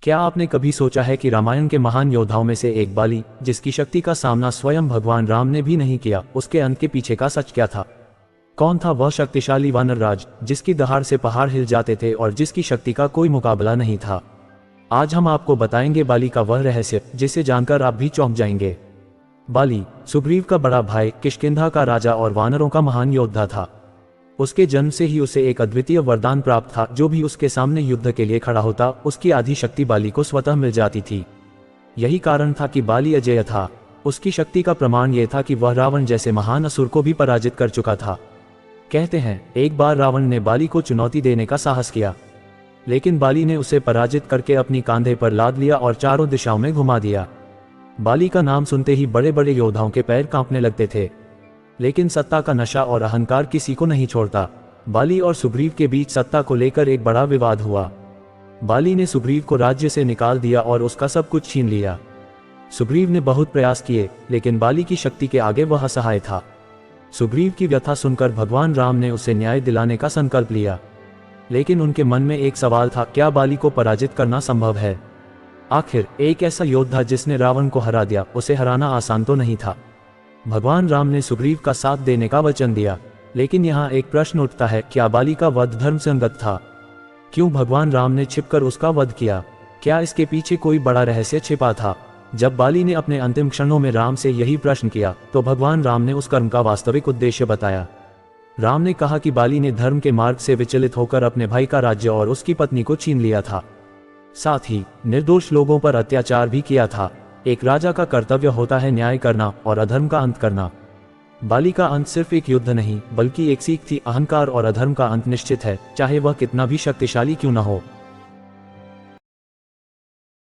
क्या आपने कभी सोचा है कि रामायण के महान योद्धाओं में से एक बाली, जिसकी शक्ति का सामना स्वयं भगवान राम ने भी नहीं किया, उसके अंत के पीछे का सच क्या था? कौन था वह शक्तिशाली वानर राज, जिसकी दहाड़ से पहाड़ हिल जाते थे और जिसकी शक्ति का कोई मुकाबला नहीं था? आज हम आपको बताएंगे बाली का वह रहस्य, जिसे जानकर आप भी चौंक जाएंगे। बाली सुग्रीव का बड़ा भाई, किष्किंधा का राजा और वानरों का महान योद्धा था। उसके जन्म से ही उसे एक अद्वितीय वरदान प्राप्त था। जो भी उसके सामने युद्ध के लिए खड़ा होता, उसकी आधी शक्ति बाली को स्वतः मिल जाती थी। यही कारण था कि बाली अजेय था। उसकी शक्ति का प्रमाण यह था कि वह रावण जैसे महान असुर को भी पराजित कर चुका था। कहते हैं, एक बार रावण ने बाली को चुनौती देने का साहस किया, लेकिन बाली ने उसे पराजित करके अपनी कांधे पर लाद लिया और चारों दिशाओं में घुमा दिया। बाली का नाम सुनते ही बड़े बड़े योद्धाओं के पैर कांपने लगते थे, लेकिन सत्ता का नशा और अहंकार किसी को नहीं छोड़ता। बाली और सुग्रीव के बीच सत्ता को लेकर एक बड़ा विवाद हुआ। बाली ने सुग्रीव को राज्य से निकाल दिया और उसका सब कुछ छीन लिया। सुग्रीव ने बहुत प्रयास किए, लेकिन बाली की शक्ति के आगे वह असहाय था। सुग्रीव की व्यथा सुनकर भगवान राम ने उसे न्याय दिलाने का संकल्प लिया, लेकिन उनके मन में एक सवाल था, क्या बाली को पराजित करना संभव है? आखिर एक ऐसा योद्धा जिसने रावण को हरा दिया, उसे हराना आसान तो नहीं था। भगवान राम ने सुग्रीव का साथ देने का वचन दिया, लेकिन यहाँ एक प्रश्न उठता है, क्या बाली का वध धर्म संगत था? क्यों भगवान राम ने छिपकर उसका वध किया? क्या इसके पीछे कोई बड़ा रहस्य छिपा था? जब बाली ने अपने अंतिम क्षणों में राम से यही प्रश्न किया, तो भगवान राम ने उस कर्म का वास्तविक उद्देश्य बताया। राम ने कहा कि बाली ने धर्म के मार्ग से विचलित होकर अपने भाई का राज्य और उसकी पत्नी को छीन लिया था। साथ ही निर्दोष लोगों पर अत्याचार भी किया था। एक राजा का कर्तव्य होता है न्याय करना और अधर्म का अंत करना। बाली का अंत सिर्फ एक युद्ध नहीं, बल्कि एक सीख थी। अहंकार और अधर्म का अंत निश्चित है, चाहे वह कितना भी शक्तिशाली क्यों न हो।